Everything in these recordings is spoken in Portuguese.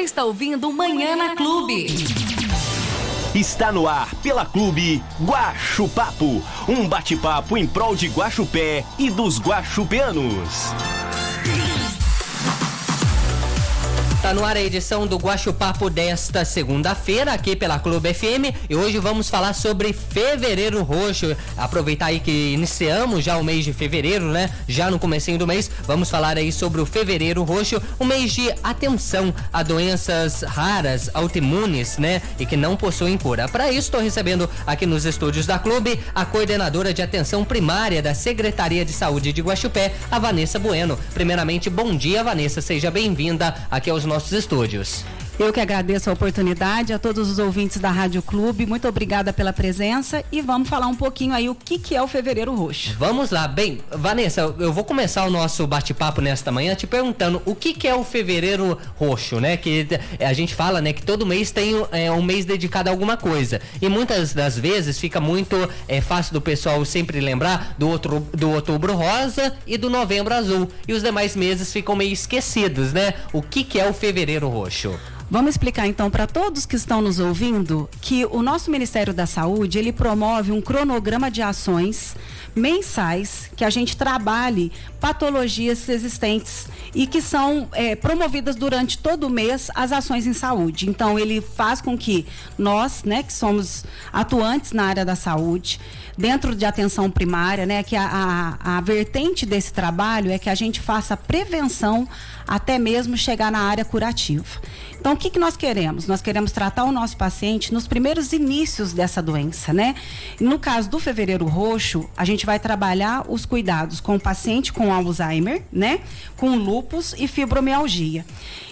Está ouvindo Manhã na Clube. Está no ar pela Clube Guaxupapo, um bate-papo em prol de Guaxupé e dos guaxupeanos. Tá no ar a edição do Guaxupapo desta segunda-feira aqui pela Clube FM e hoje vamos falar sobre Fevereiro Roxo. Aproveitar aí que iniciamos já o mês de fevereiro, né? Já no comecinho do mês, vamos falar aí sobre o Fevereiro Roxo, um mês de atenção a doenças raras, autoimunes, né? E que não possuem cura. Para isso, estou recebendo aqui nos estúdios da Clube a coordenadora de atenção primária da Secretaria de Saúde de Guaxupé, a Vanessa Bueno. Primeiramente, bom dia, Vanessa, seja bem-vinda aqui aos nossos estúdios. Eu que agradeço a oportunidade, a todos os ouvintes da Rádio Clube, muito obrigada pela presença e vamos falar um pouquinho aí o que é o Fevereiro Roxo. Vamos lá, bem, Vanessa, eu vou começar o nosso bate-papo nesta manhã te perguntando o que é o Fevereiro Roxo, né? Que a gente fala, né, que todo mês tem um mês dedicado a alguma coisa e muitas das vezes fica muito fácil do pessoal sempre lembrar do Outubro Rosa e do Novembro Azul e os demais meses ficam meio esquecidos, né? O que é o Fevereiro Roxo? Vamos explicar então para todos que estão nos ouvindo que o nosso Ministério da Saúde, ele promove um cronograma de ações mensais que a gente trabalhe patologias existentes e que são promovidas durante todo o mês as ações em saúde. Então ele faz com que nós, né, que somos atuantes na área da saúde, dentro de atenção primária, né, que a vertente desse trabalho é que a gente faça prevenção até mesmo chegar na área curativa. Então, o que nós queremos? Nós queremos tratar o nosso paciente nos primeiros inícios dessa doença, né? No caso do Fevereiro Roxo, a gente vai trabalhar os cuidados com o paciente com Alzheimer, né? Com lúpus e fibromialgia.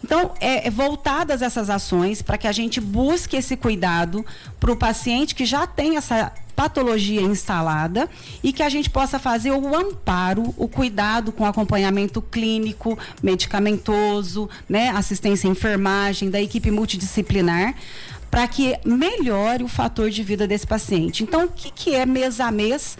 Então, voltadas essas ações para que a gente busque esse cuidado para o paciente que já tem essa patologia instalada e que a gente possa fazer o amparo, o cuidado com acompanhamento clínico, medicamentoso, né, assistência à enfermagem, da equipe multidisciplinar, para que melhore o fator de vida desse paciente. Então, o que é mês a mês?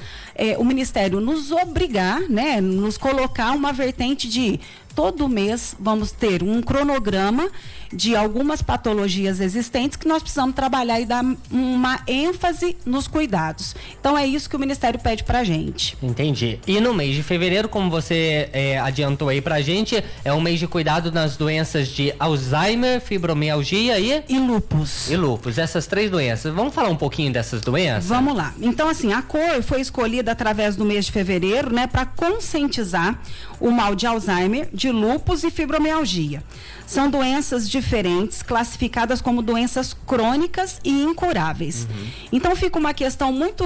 O Ministério nos obrigar, né, nos colocar uma vertente de todo mês vamos ter um cronograma de algumas patologias existentes que nós precisamos trabalhar e dar uma ênfase nos cuidados. Então é isso que o Ministério pede pra gente. Entendi. E no mês de fevereiro, como você adiantou aí pra gente, é um mês de cuidado nas doenças de Alzheimer, fibromialgia e lúpus. E lúpus, essas três doenças. Vamos falar um pouquinho dessas doenças? Vamos lá. Então assim, a cor foi escolhida através do mês de fevereiro, né, para conscientizar o mal de Alzheimer, de lúpus e fibromialgia. São doenças diferentes, classificadas como doenças crônicas e incuráveis. Então fica uma questão muito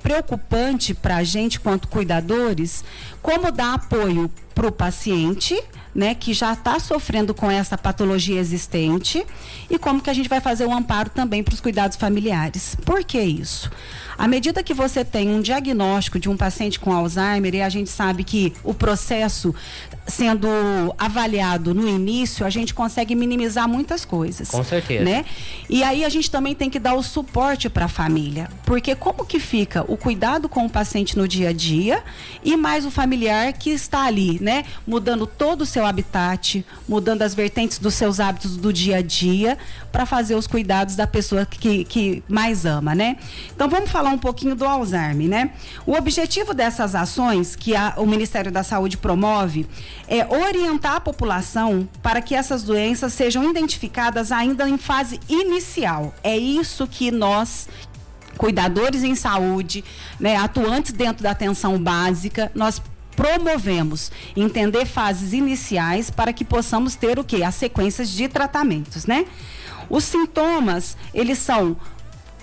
preocupante para a gente, quanto cuidadores, como dar apoio para o paciente, né, que já está sofrendo com essa patologia existente e como que a gente vai fazer o amparo também para os cuidados familiares. Por que isso? À medida que você tem um diagnóstico de um paciente com Alzheimer e a gente sabe que o processo sendo avaliado no início, a gente consegue minimizar muitas coisas. Com certeza. Né? E aí a gente também tem que dar o suporte para a família, porque como que fica o cuidado com o paciente no dia a dia e mais o familiar que está ali, né? Mudando todo o seu habitat, mudando as vertentes dos seus hábitos do dia a dia para fazer os cuidados da pessoa que mais ama, né? Então vamos falar um pouquinho do Alzheimer, né? O objetivo dessas ações que o Ministério da Saúde promove é orientar a população para que essas doenças sejam identificadas ainda em fase inicial. É isso que nós, cuidadores em saúde, né, atuantes dentro da atenção básica, nós promovemos entender fases iniciais para que possamos ter o quê? As sequências de tratamentos, né? Os sintomas, eles são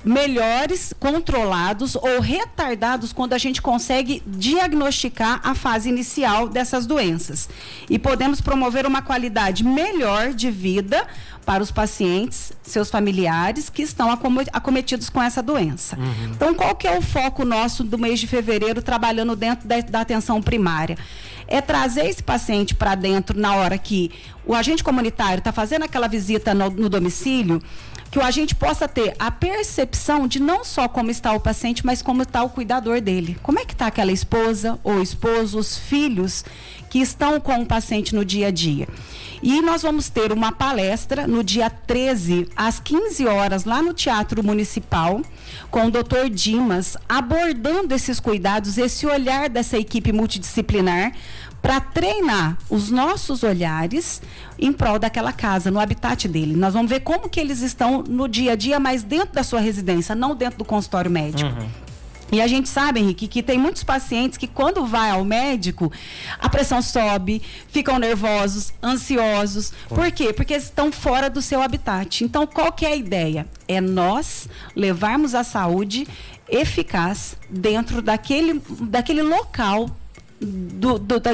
melhores, controlados ou retardados quando a gente consegue diagnosticar a fase inicial dessas doenças. E podemos promover uma qualidade melhor de vida para os pacientes, seus familiares que estão acometidos com essa doença. Então, qual que é o foco nosso do mês de fevereiro trabalhando dentro da atenção primária? É trazer esse paciente para dentro na hora que o agente comunitário está fazendo aquela visita no domicílio, que o agente possa ter a percepção de não só como está o paciente, mas como está o cuidador dele. Como é que está aquela esposa ou esposo, os filhos que estão com o paciente no dia a dia. E nós vamos ter uma palestra no dia 13, às 15 horas, lá no Teatro Municipal, com o Dr. Dimas, abordando esses cuidados, esse olhar dessa equipe multidisciplinar, para treinar os nossos olhares em prol daquela casa, no habitat dele. Nós vamos ver como que eles estão no dia a dia, mas dentro da sua residência, não dentro do consultório médico. E a gente sabe, Henrique, que tem muitos pacientes que quando vai ao médico, a pressão sobe, ficam nervosos, ansiosos. Por quê? Porque eles estão fora do seu habitat. Então, qual que é a ideia? É nós levarmos a saúde eficaz dentro daquele local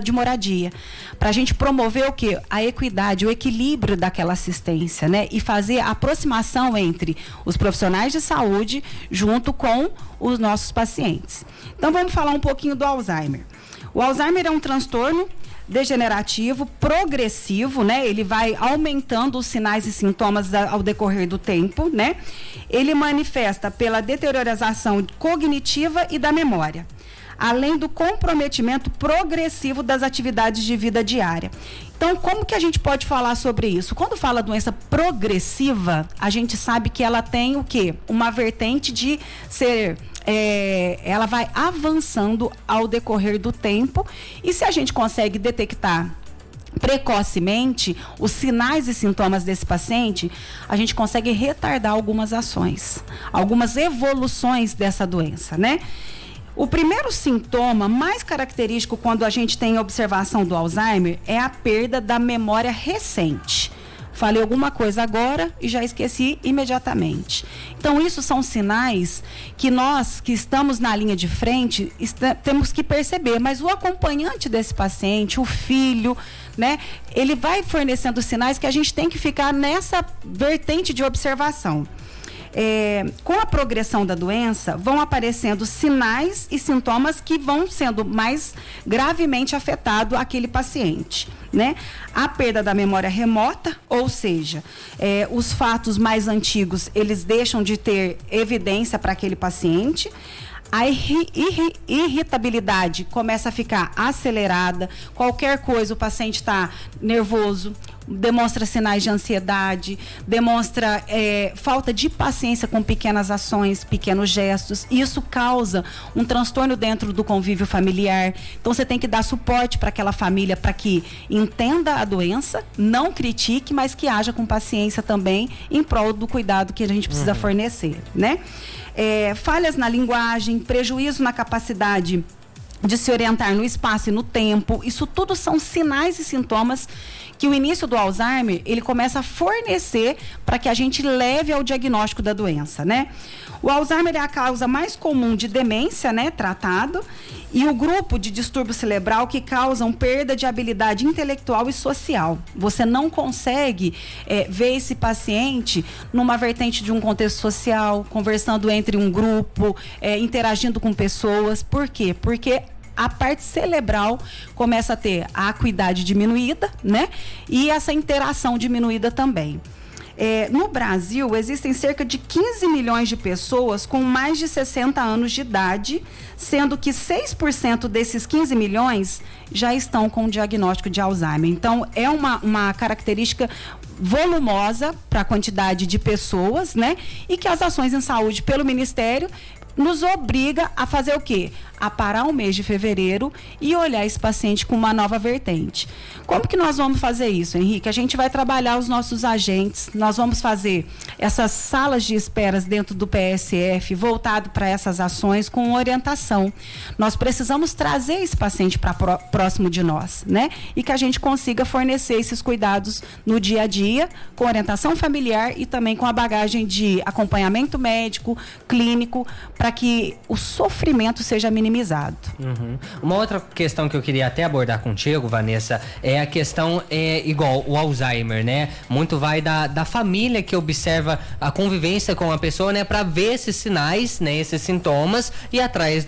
de moradia, para a gente promover o quê? A equidade, o equilíbrio daquela assistência, né? E fazer a aproximação entre os profissionais de saúde junto com os nossos pacientes. Então vamos falar um pouquinho do Alzheimer. O Alzheimer é um transtorno degenerativo, progressivo, né? Ele vai aumentando os sinais e sintomas ao decorrer do tempo, né? Ele manifesta pela deteriorização cognitiva e da memória, além do comprometimento progressivo das atividades de vida diária. Então, como que a gente pode falar sobre isso? Quando fala doença progressiva, a gente sabe que ela tem o quê? Uma vertente de ser... ela vai avançando ao decorrer do tempo, e se a gente consegue detectar precocemente os sinais e sintomas desse paciente, a gente consegue retardar algumas ações, algumas evoluções dessa doença, né? O primeiro sintoma mais característico quando a gente tem observação do Alzheimer é a perda da memória recente. Falei alguma coisa agora e já esqueci imediatamente. Então, isso são sinais que nós, que estamos na linha de frente, temos que perceber. Mas o acompanhante desse paciente, o filho, né, ele vai fornecendo sinais que a gente tem que ficar nessa vertente de observação. Com a progressão da doença, vão aparecendo sinais e sintomas que vão sendo mais gravemente afetado aquele paciente, né? A perda da memória remota, ou seja, os fatos mais antigos, eles deixam de ter evidência para aquele paciente. A irritabilidade começa a ficar acelerada, qualquer coisa, o paciente está nervoso, demonstra sinais de ansiedade, demonstra falta de paciência com pequenas ações, pequenos gestos. Isso causa um transtorno dentro do convívio familiar. Então, você tem que dar suporte para aquela família para que entenda a doença, não critique, mas que haja com paciência também em prol do cuidado que a gente precisa fornecer, né? Falhas na linguagem, prejuízo na capacidade de se orientar no espaço e no tempo. Isso tudo são sinais e sintomas que o início do Alzheimer, ele começa a fornecer para que a gente leve ao diagnóstico da doença, né? O Alzheimer é a causa mais comum de demência, né, tratado, e o grupo de distúrbio cerebral que causam perda de habilidade intelectual e social. Você não consegue ver esse paciente numa vertente de um contexto social, conversando entre um grupo, interagindo com pessoas. Por quê? Porque a parte cerebral começa a ter a acuidade diminuída, né? E essa interação diminuída também. No Brasil, existem cerca de 15 milhões de pessoas com mais de 60 anos de idade, sendo que 6% desses 15 milhões já estão com o diagnóstico de Alzheimer. Então, é uma característica volumosa para a quantidade de pessoas, né? E que as ações em saúde pelo Ministério nos obriga a fazer o quê? A parar o mês de fevereiro e olhar esse paciente com uma nova vertente. Como que nós vamos fazer isso, Henrique? A gente vai trabalhar os nossos agentes, nós vamos fazer essas salas de esperas dentro do PSF, voltado para essas ações com orientação. Nós precisamos trazer esse paciente para próximo de nós, né? E que a gente consiga fornecer esses cuidados no dia a dia, com orientação familiar e também com a bagagem de acompanhamento médico, clínico, para que o sofrimento seja minimizado minimizado. Uma outra questão que eu queria até abordar contigo, Vanessa, é a questão igual o Alzheimer, né? Muito vai da família que observa a convivência com a pessoa, né? Para ver esses sinais, né? Esses sintomas e ir atrás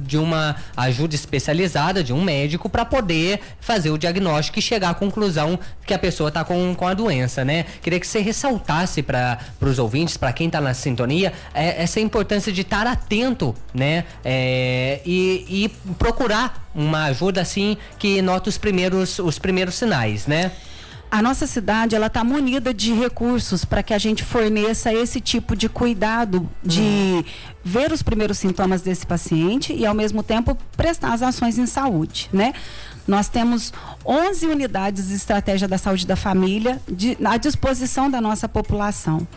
de uma ajuda especializada, de um médico, para poder fazer o diagnóstico e chegar à conclusão que a pessoa tá com a doença, né? Queria que você ressaltasse para os ouvintes, para quem tá na sintonia, essa importância de estar atento, né? E procurar uma ajuda assim que nota os primeiros sinais, né? A nossa cidade, ela está munida de recursos para que a gente forneça esse tipo de cuidado, de ver os primeiros sintomas desse paciente e, ao mesmo tempo, prestar as ações em saúde, né? Nós temos 11 unidades de estratégia da saúde da família à disposição da nossa população.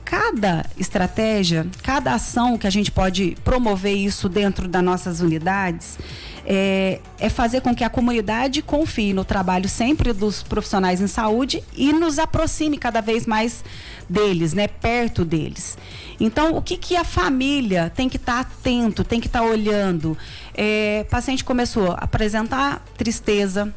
Cada estratégia, cada ação que a gente pode promover isso dentro das nossas unidades, é fazer com que a comunidade confie no trabalho sempre dos profissionais em saúde e nos aproxime cada vez mais deles, né? Perto deles. Então, o que a família tem que estar atento, tem que estar olhando? O paciente começou a apresentar tristeza,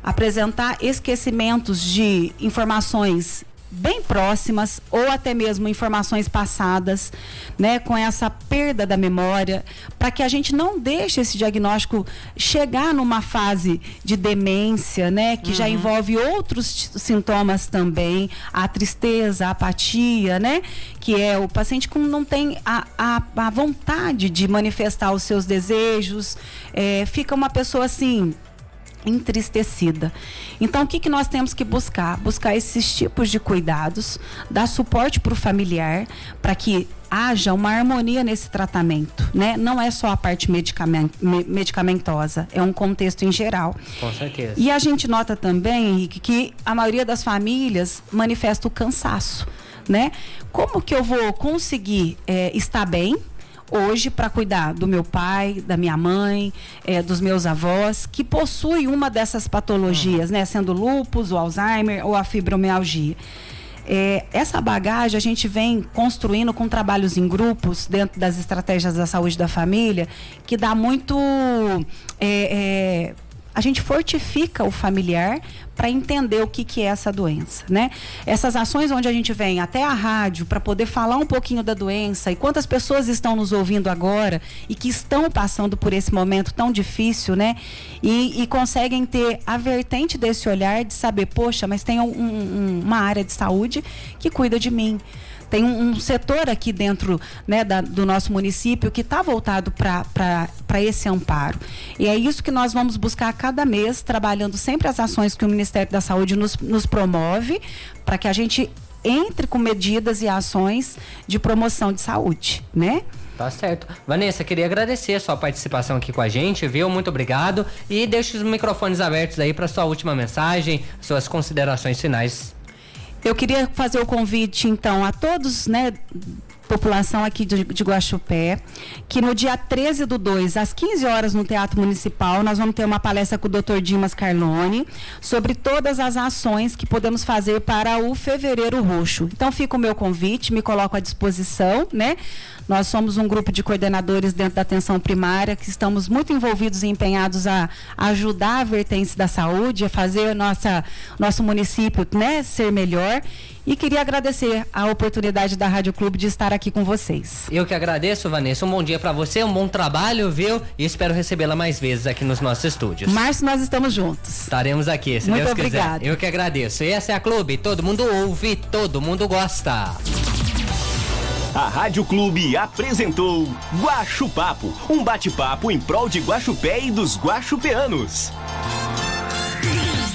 apresentar esquecimentos de informações bem próximas ou até mesmo informações passadas, né, com essa perda da memória, para que a gente não deixe esse diagnóstico chegar numa fase de demência, né, que já envolve outros sintomas também, a tristeza, a apatia, né, que é o paciente que não tem a vontade de manifestar os seus desejos, fica uma pessoa assim entristecida. Então, o que nós temos que buscar? Buscar esses tipos de cuidados, dar suporte para o familiar, para que haja uma harmonia nesse tratamento, né? Não é só a parte medicamentosa, é um contexto em geral. Com certeza. E a gente nota também, Henrique, que a maioria das famílias manifesta o cansaço, né? Como que eu vou conseguir estar bem hoje para cuidar do meu pai, da minha mãe, dos meus avós, que possuem uma dessas patologias, né? Sendo lúpus, o Alzheimer ou a fibromialgia. Essa bagagem a gente vem construindo com trabalhos em grupos dentro das estratégias da saúde da família, que dá muito... a gente fortifica o familiar para entender o que é essa doença, né? Essas ações onde a gente vem até a rádio para poder falar um pouquinho da doença e quantas pessoas estão nos ouvindo agora e que estão passando por esse momento tão difícil, né? E conseguem ter a vertente desse olhar de saber, poxa, mas tem uma área de saúde que cuida de mim. Tem um setor aqui dentro, né, do nosso município que está voltado para esse amparo. E é isso que nós vamos buscar a cada mês, trabalhando sempre as ações que o Ministério da Saúde nos promove, para que a gente entre com medidas e ações de promoção de saúde, né? Tá certo. Vanessa, queria agradecer a sua participação aqui com a gente, viu? Muito obrigado. E deixe os microfones abertos aí para sua última mensagem, suas considerações finais. Eu queria fazer o convite, então, a todos, né, população aqui de Guaxupé, que no dia 13/2, às 15 horas, no Teatro Municipal, nós vamos ter uma palestra com o Dr. Dimas Carlone sobre todas as ações que podemos fazer para o Fevereiro Roxo. Então, fica o meu convite, me coloco à disposição, né? Nós somos um grupo de coordenadores dentro da atenção primária que estamos muito envolvidos e empenhados a ajudar a vertente da saúde, a fazer nosso município, né, ser melhor. E queria agradecer a oportunidade da Rádio Clube de estar aqui com vocês. Eu que agradeço, Vanessa. Um bom dia pra você, um bom trabalho, viu? E espero recebê-la mais vezes aqui nos nossos estúdios. Márcio, nós estamos juntos. Estaremos aqui, se Muito Deus obrigada. quiser. Eu que agradeço. E essa é a Clube. Todo mundo ouve, todo mundo gosta. A Rádio Clube apresentou Guaxupapo, um bate-papo em prol de Guaxupé e dos guaxupeanos.